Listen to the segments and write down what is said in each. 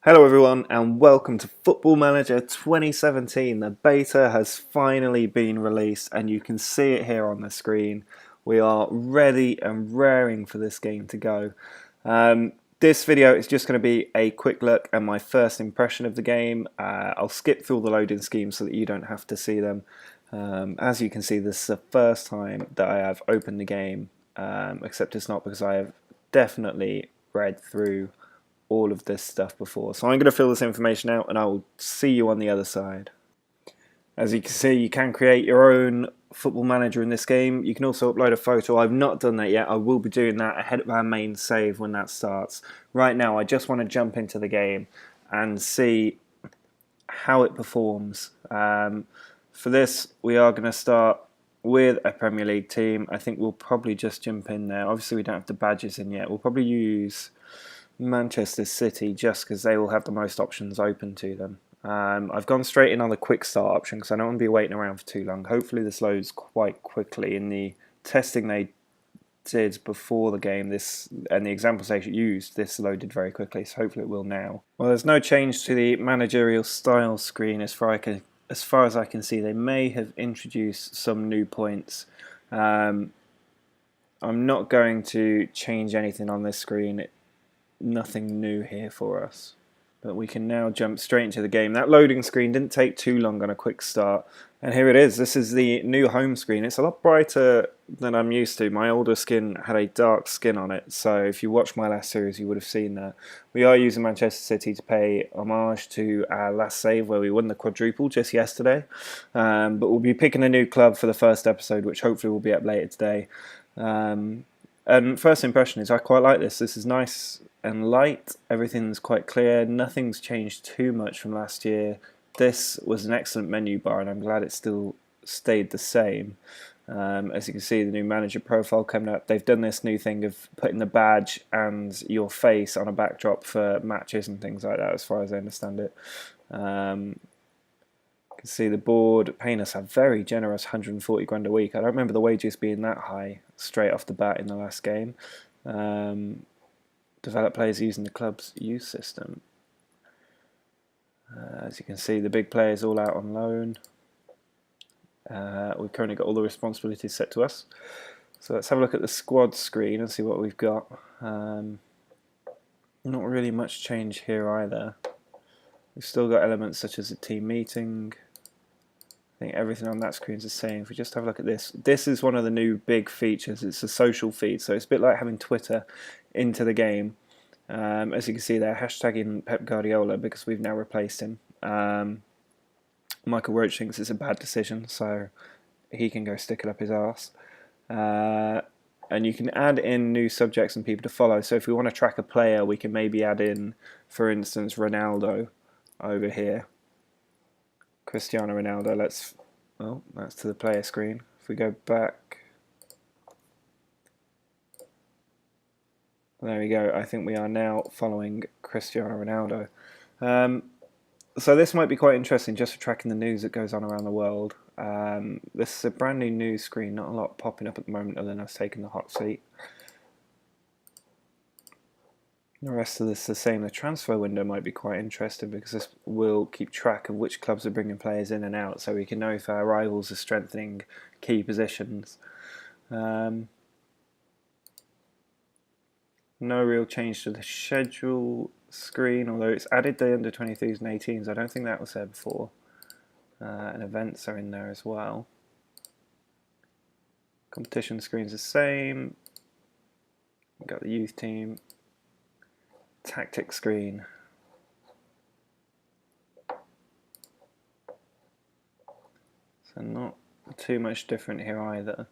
Hello everyone and welcome to Football Manager 2017. The beta has finally been released and you can see it here on the screen. We are ready and raring for this game to go. This video is just going to be a quick look at my first impression of the game. I'll skip through all the loading schemes so that you don't have to see them. As you can see, this is the first time that I have opened the game, except it's not because I have definitely read through all of this stuff before. So I'm going to fill this information out and I will see you on the other side. As you can see, you can create your own football manager in this game. You can also upload a photo. I've not done that yet. I will be doing that ahead of our main save when that starts. Right now, I just want to jump into the game and see how it performs. For this, we are going to start with a Premier League team. I think we'll probably just jump in there. Obviously, we don't have the badges in yet. We'll probably use Manchester City just because they will have the most options open to them. I've gone straight in on the quick start option because I don't want to be waiting around for too long. Hopefully this loads quite quickly. In the testing they did before the game, and the examples they used, this loaded very quickly, so hopefully it will now. Well, there's no change to the managerial style screen as far as I can see. They may have introduced some new points. I'm not going to change anything on this screen. Nothing new here for us, but we can now jump straight into the game. That loading screen didn't take too long on a quick start, and here it is. This is the new home screen. It's a lot brighter than I'm used to. My older skin had a dark skin on it, so if you watched my last series you would have seen that. We are using Manchester City to pay homage to our last save where we won the quadruple just yesterday, but we'll be picking a new club for the first episode, which hopefully will be up later today. And first impression is I quite like this. This is nice and light. Everything's quite clear. Nothing's changed too much from last year. This was an excellent menu bar and I'm glad it still stayed the same. As you can see, the new manager profile coming up. They've done this new thing of putting the badge and your face on a backdrop for matches and things like that, as far as I understand it. You can see the board paying us a very generous 140 grand a week. I don't remember the wages being that high straight off the bat in the last game. Develop players using the club's youth system. As you can see, the big players all out on loan. We've currently got all the responsibilities set to us. So let's have a look at the squad screen and see what we've got. Not really much change here either. We've still got elements such as a team meeting. I think everything on that screen is the same. If we just have a look at this, this is one of the new big features. It's a social feed, so it's a bit like having Twitter into the game. As you can see, they're hashtagging Pep Guardiola because we've now replaced him. Michael Roach thinks it's a bad decision, so he can go stick it up his arse. And you can add in new subjects and people to follow. So if we want to track a player, we can maybe add in, for instance, Ronaldo over here. Cristiano Ronaldo. That's to the player screen. If we go back, there we go. I think we are now following Cristiano Ronaldo. So this might be quite interesting just for tracking the news that goes on around the world. This is a brand new news screen, not a lot popping up at the moment other than us taking the hot seat. The rest of this is the same. The transfer window might be quite interesting because this will keep track of which clubs are bringing players in and out, so we can know if our rivals are strengthening key positions. No real change to the schedule screen, although it's added the under 23s and 18s. I don't think that was there before. And events are in there as well. Competition screen's the same. We've got the youth team. Tactic screen. So not too much different here either.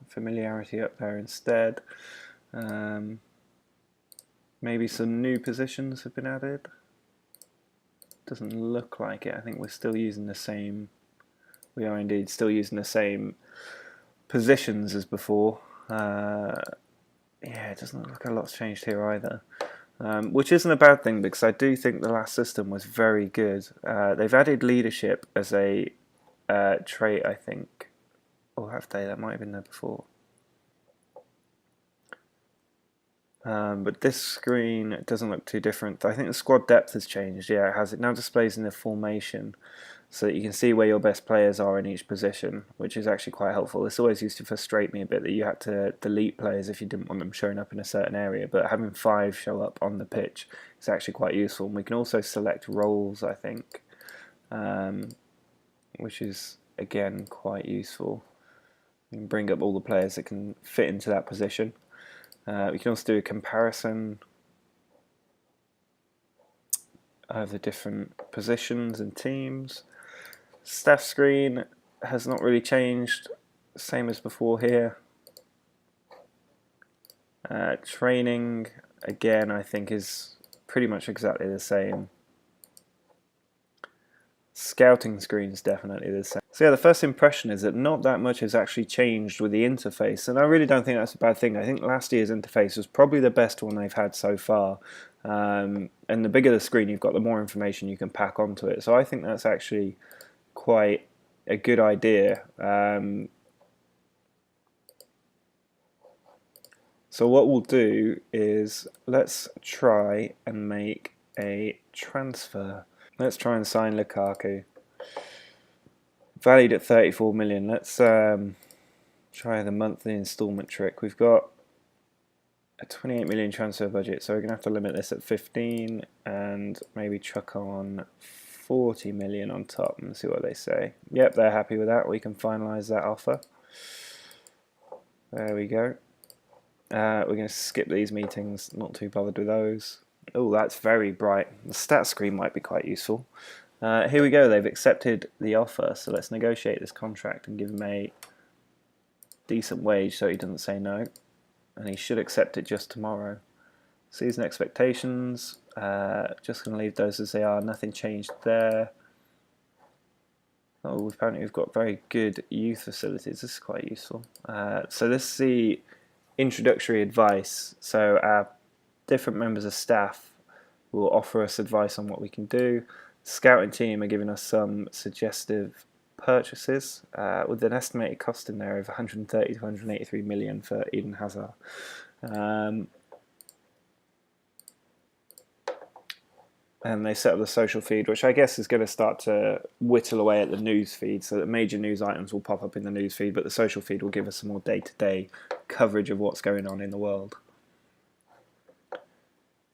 Familiarity up there instead. Maybe some new positions have been added. Doesn't look like it. I think we're still using the same. We are indeed still using the same positions as before. Yeah, it doesn't look like a lot's changed here either. Which isn't a bad thing because I do think the last system was very good. They've added leadership as a trait, I think. Or have they? That might have been there before. But this screen doesn't look too different. I think the squad depth has changed. Yeah, it has. It now displays in the formation, so that you can see where your best players are in each position, which is actually quite helpful. This always used to frustrate me a bit that you had to delete players if you didn't want them showing up in a certain area, but having 5 show up on the pitch is actually quite useful. And we can also select roles, I think, which is again quite useful. You can bring up all the players that can fit into that position. We can also do a comparison of the different positions and teams. Staff screen has not really changed, same as before here. Training, again, I think is pretty much exactly the same. Scouting screen is definitely the same. So yeah, the first impression is that not that much has actually changed with the interface, and I really don't think that's a bad thing. I think last year's interface was probably the best one they've had so far. And the bigger the screen you've got, the more information you can pack onto it. So I think that's actually quite a good idea. So what we'll do is let's try and make a transfer. Let's try and sign Lukaku. Valued at 34 million. Let's try the monthly instalment trick. We've got a 28 million transfer budget, so we're going to have to limit this at 15 and maybe chuck on 40 million on top and see what they say. Yep, they're happy with that. We can finalise that offer. There we go. We're going to skip these meetings, not too bothered with those. Oh, that's very bright. The stat screen might be quite useful. Here we go, they've accepted the offer, so let's negotiate this contract and give him a decent wage so he doesn't say no. And he should accept it just tomorrow. Season expectations, just going to leave those as they are, nothing changed there. Oh, apparently we've got very good youth facilities, this is quite useful. So this is the introductory advice, so our different members of staff will offer us advice on what we can do. The scouting team are giving us some suggestive purchases with an estimated cost in there of 130 to 183 million for Eden Hazard. And they set up the social feed, which I guess is going to start to whittle away at the news feed, so that major news items will pop up in the news feed, but the social feed will give us some more day-to-day coverage of what's going on in the world.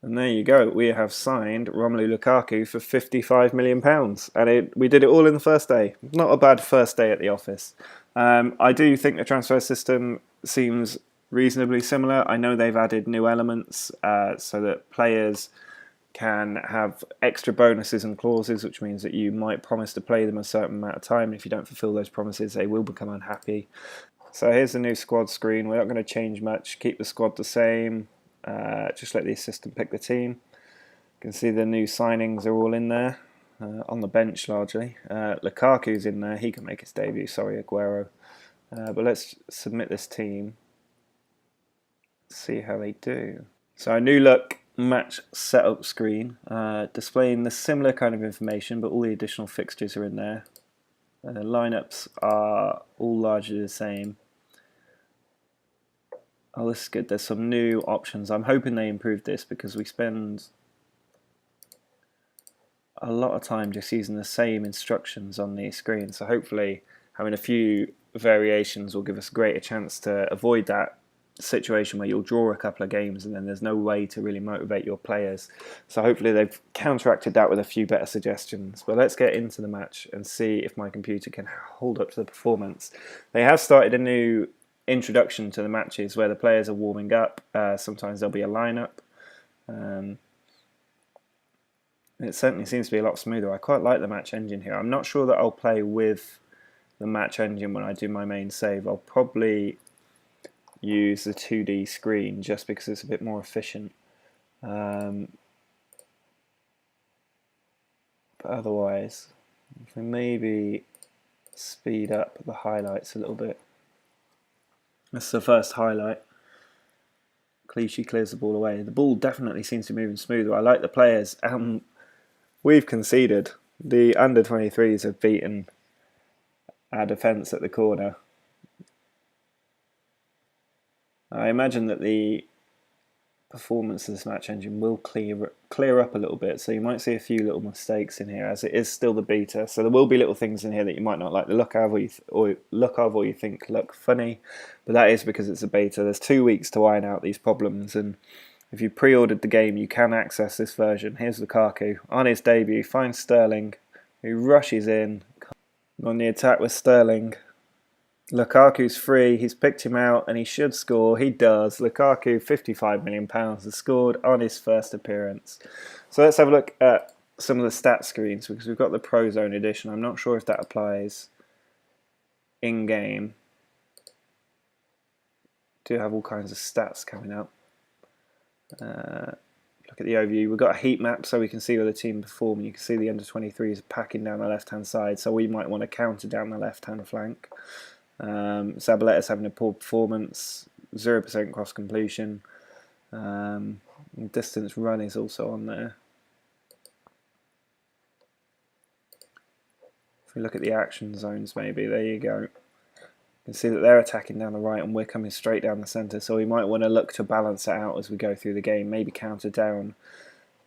And there you go, we have signed Romelu Lukaku for £55 million, and we did it all in the first day. Not a bad first day at the office. I do think the transfer system seems reasonably similar. I know they've added new elements so that players can have extra bonuses and clauses, which means that you might promise to play them a certain amount of time, and if you don't fulfill those promises they will become unhappy. So here's the new squad screen. We're not going to change much, keep the squad the same, just let the assistant pick the team. You can see the new signings are all in there, on the bench largely. Lukaku's in there, he can make his debut, sorry Aguero. But let's submit this team, see how they do. So a new look match setup screen, displaying the similar kind of information, but all the additional fixtures are in there. The lineups are all largely the same. Oh, this is good. There's some new options. I'm hoping they improve this because we spend a lot of time just using the same instructions on the screen. So hopefully having a few variations will give us a greater chance to avoid that situation where you'll draw a couple of games and then there's no way to really motivate your players. So hopefully they've counteracted that with a few better suggestions. But let's get into the match and see if my computer can hold up to the performance. They have started a new introduction to the matches where the players are warming up. Sometimes there'll be a lineup. It certainly seems to be a lot smoother. I quite like the match engine here. I'm not sure that I'll play with the match engine when I do my main save. I'll probably use the 2D screen just because it's a bit more efficient. But otherwise, if we maybe speed up the highlights a little bit. That's the first highlight. Clichy clears the ball away. The ball definitely seems to be moving smoother. I like the players. We've conceded. The under-23s have beaten our defence at the corner. I imagine that the performance of this match engine will clear up a little bit, so you might see a few little mistakes in here, as it is still the beta. So there will be little things in here that you might not like the look of, or you think look funny, but that is because it's a beta. There's 2 weeks to iron out these problems, and if you pre-ordered the game, you can access this version. Here's Lukaku on his debut, finds Sterling, who rushes in on the attack with Sterling. Lukaku's free, he's picked him out and he should score. He does. Lukaku, £55 million, has scored on his first appearance. So let's have a look at some of the stat screens, because we've got the Pro Zone edition. I'm not sure if that applies in-game. Do have all kinds of stats coming up. Look at the overview. We've got a heat map so we can see where the team perform. You can see the under-23s packing down the left-hand side, so we might want to counter down the left-hand flank. Zabaleta's having a poor performance, 0% cross completion. Distance run is also on there. If we look at the action zones, maybe, there you go. You can see that they're attacking down the right and we're coming straight down the centre, so we might want to look to balance it out as we go through the game, maybe counter down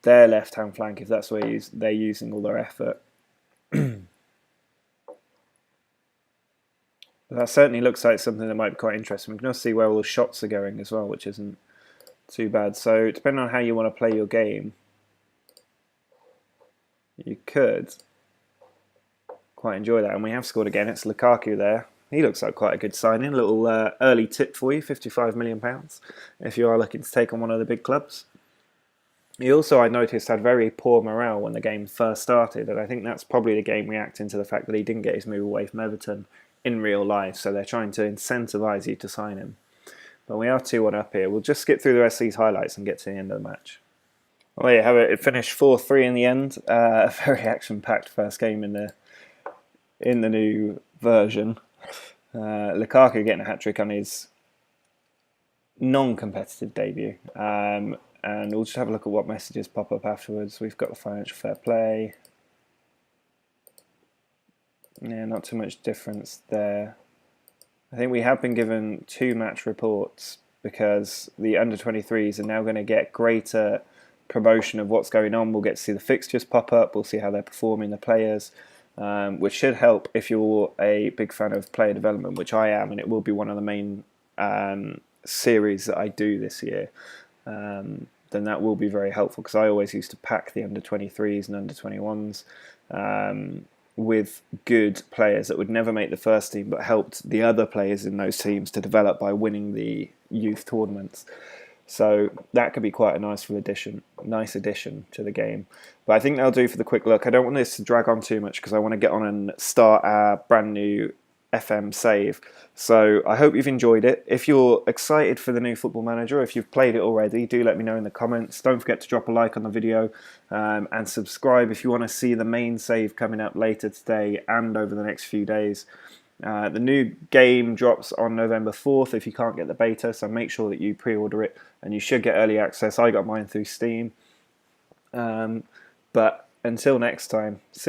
their left-hand flank if that's where they're using all their effort. That certainly looks like something that might be quite interesting. We can also see where all the shots are going as well, which isn't too bad. So depending on how you want to play your game, you could quite enjoy that. And we have scored again. It's Lukaku there. He looks like quite a good signing. A little early tip for you, £55 million, if you are looking to take on one of the big clubs. He also, I noticed, had very poor morale when the game first started, and I think that's probably the game reacting to the fact that he didn't get his move away from Everton in real life, so they're trying to incentivise you to sign him. But we are 2-1 up here. We'll just skip through the rest of these highlights and get to the end of the match. Well, there you have it. It finished 4-3 in the end. A very action-packed first game in the new version. Lukaku getting a hat-trick on his non-competitive debut. And we'll just have a look at what messages pop up afterwards. We've got the financial fair play. Yeah, not too much difference there. I think we have been given 2 match reports because the under-23s are now going to get greater promotion of what's going on. We'll get to see the fixtures pop up. We'll see how they're performing, the players, which should help if you're a big fan of player development, which I am, and it will be one of the main series that I do this year. Then that will be very helpful, because I always used to pack the under-23s and under-21s with good players that would never make the first team but helped the other players in those teams to develop by winning the youth tournaments. So that could be quite a nice addition to the game. But I think that'll do for the quick look. I don't want this to drag on too much because I want to get on and start our brand new FM save. So I hope you've enjoyed it. If you're excited for the new Football Manager, if you've played it already, do let me know in the comments. Don't forget to drop a like on the video and subscribe if you want to see the main save coming up later today and over the next few days. The new game drops on November 4th if you can't get the beta, so make sure that you pre-order it and you should get early access. I got mine through Steam. But until next time, see